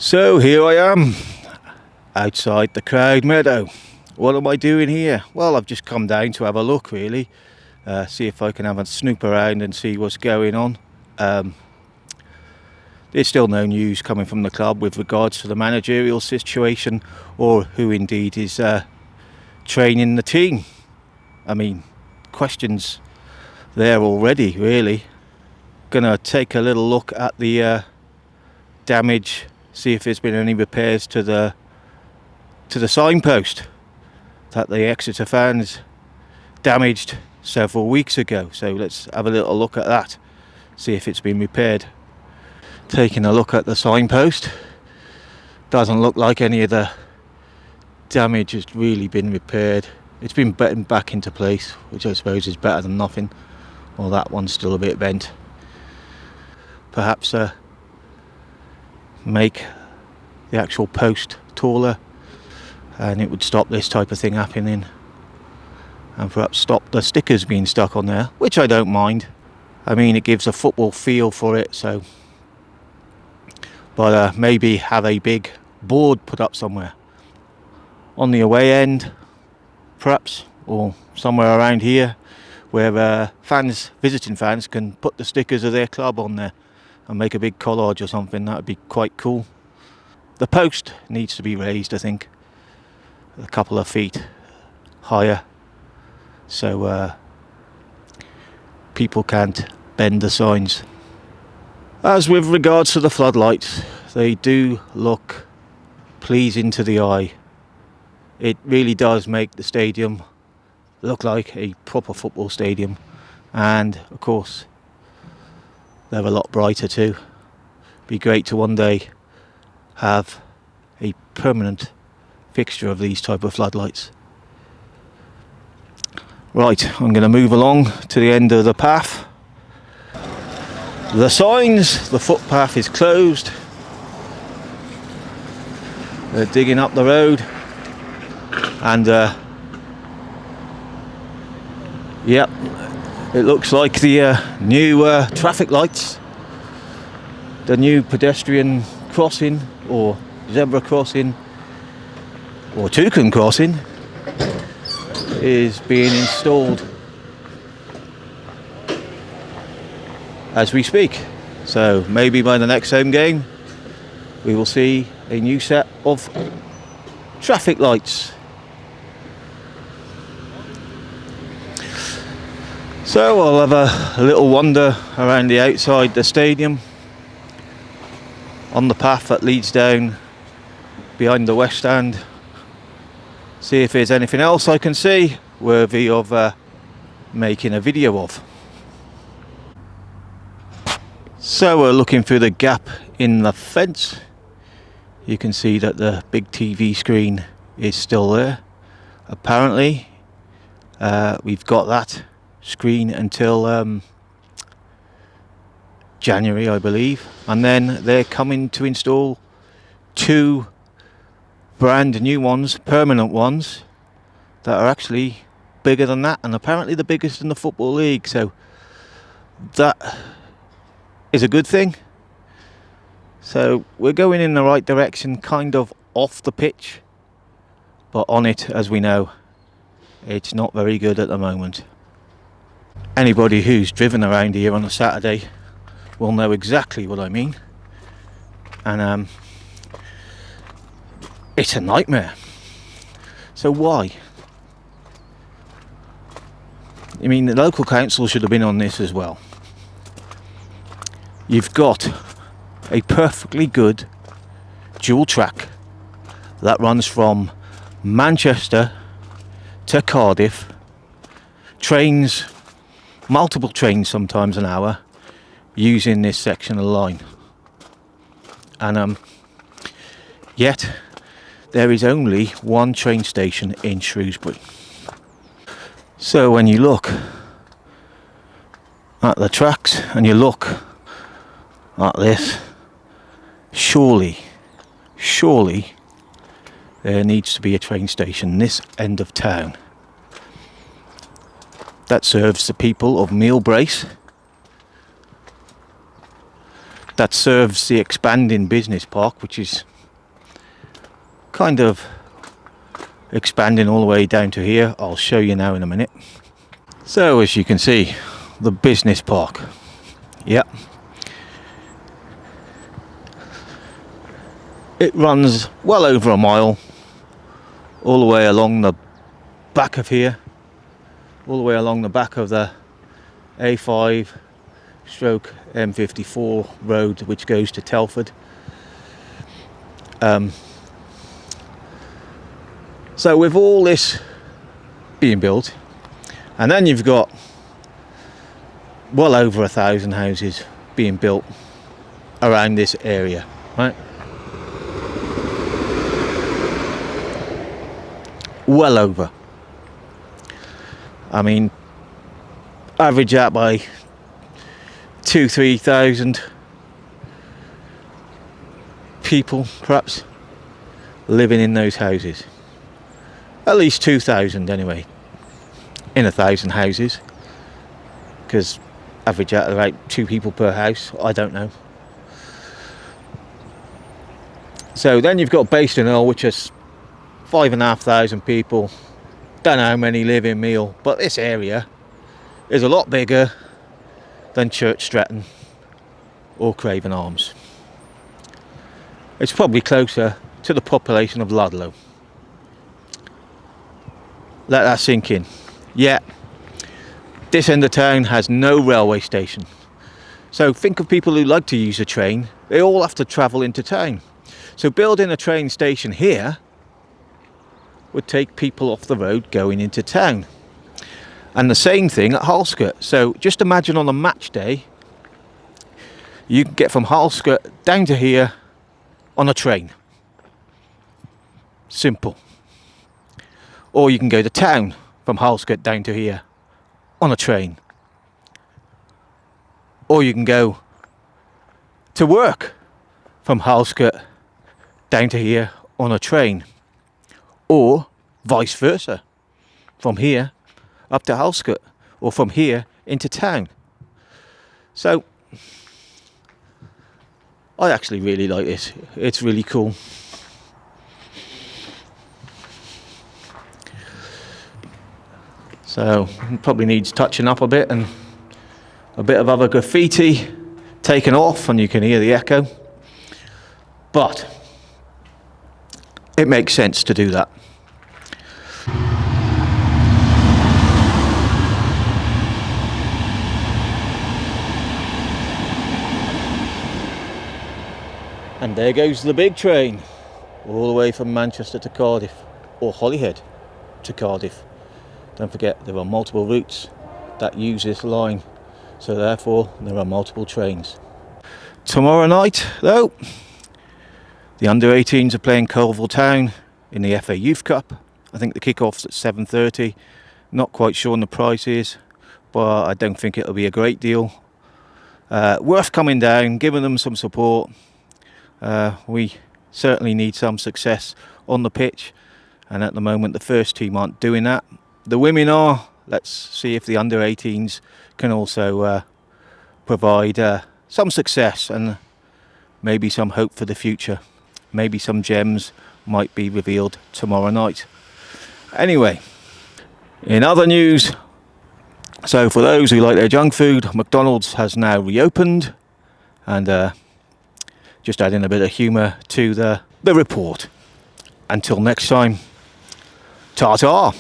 So here I am, outside the Croud Meadow. What am I doing here? Well, I've just come down to have a look, really. See if I can have a snoop around and see what's going on. There's still no news coming from the club with regards to the managerial situation or who indeed is training the team. I mean, questions there already, really. Gonna take a little look at the damage, see if there's been any repairs to the signpost that the Exeter fans damaged several weeks ago. So let's have a little look at that, see if it's been repaired. Taking a look at the signpost, doesn't look like any of the damage has really been repaired. It's been bent back into place, which I suppose is better than nothing. Well, that one's still a bit bent. Perhaps make the actual post taller, and it would stop this type of thing happening, and perhaps stop the stickers being stuck on there, which I don't mind. I mean, it gives a football feel for it, so but maybe have a big board put up somewhere on the away end, perhaps, or somewhere around here where visiting fans can put the stickers of their club on there and make a big collage or something. That would be quite cool. The post needs to be raised, I think, a couple of feet higher, so people can't bend the signs. As with regards to the floodlights, they do look pleasing to the eye. It really does make the stadium look like a proper football stadium, and of course they're a lot brighter too. Be great to one day have a permanent fixture of these type of floodlights. Right, I'm going to move along to the end of the path. The signs, the footpath is closed. They're digging up the road, and yep, it looks like the new traffic lights, the new pedestrian crossing or zebra crossing or toucan crossing is being installed as we speak. So maybe by the next home game we will see a new set of traffic lights. So I'll have a little wander around the outside the stadium on the path that leads down behind the west stand, see if there's anything else I can see worthy of making a video of. So we're looking through the gap in the fence. You can see that the big TV screen is still there. Apparently we've got that screen until January, I believe, and then they're coming to install 2 brand new ones, permanent ones, that are actually bigger than that, and apparently the biggest in the Football League. So that is a good thing. So we're going in the right direction, kind of off the pitch, but on it, as we know, it's not very good at the moment. Anybody who's driven around here on a Saturday will know exactly what I mean, and it's a nightmare. So why? I mean, the local council should have been on this as well. You've got a perfectly good dual track that runs from Manchester to Cardiff, trains, multiple trains sometimes an hour, using this section of the line, and yet there is only one train station in Shrewsbury. So when you look at the tracks and you look at this, surely there needs to be a train station this end of town that serves the people of Meal Brace, that serves the expanding business park, which is kind of expanding all the way down to here. I'll show you now in a minute. So as you can see, the business park. Yep. It runs well over a mile, all the way along the back of here, all the way along the back of the A5 stroke M54 road which goes to Telford. So with all this being built, and then you've got well over 1,000 houses being built around this area, right? Well over. I mean, average that by 2,000-3,000 people perhaps living in those houses. At least 2,000 anyway, in 1,000 houses, because average out about 2 people per house, I don't know. So then you've got Baston Hill, which is 5,500 people. Don't know how many live in Meal, but this area is a lot bigger than Church Stretton or Craven Arms. It's probably closer to the population of Ludlow. Let that sink in. Yeah, this end of town has no railway station. So think of people who like to use a train. They all have to travel into town. So building a train station here would take people off the road going into town. And the same thing at Halskett. So just imagine on a match day, you can get from Halskett down to here on a train. Simple. Or you can go to town from Halskett down to here on a train. Or you can go to work from Halskett down to here on a train. Or vice versa, from here up to Halskett, or from here into town. So I actually really like this. It's really cool. So it probably needs touching up a bit and a bit of other graffiti taken off, and you can hear the echo. But it makes sense to do that. And there goes the big train, all the way from Manchester to Cardiff, or Holyhead to Cardiff. Don't forget, there are multiple routes that use this line, so therefore there are multiple trains. Tomorrow night, though, the under-18s are playing Colville Town in the FA Youth Cup. I think the kick-off's at 7:30. Not quite sure on the prices, but I don't think it'll be a great deal. Worth coming down, giving them some support. We certainly need some success on the pitch, and at the moment the first team aren't doing that. The women are. Let's see if the under-18s can also provide some success and maybe some hope for the future. Maybe some gems might be revealed tomorrow night. Anyway, in other news, so for those who like their junk food, McDonald's has now reopened, and just adding a bit of humour to the report. Until next time, ta-ta!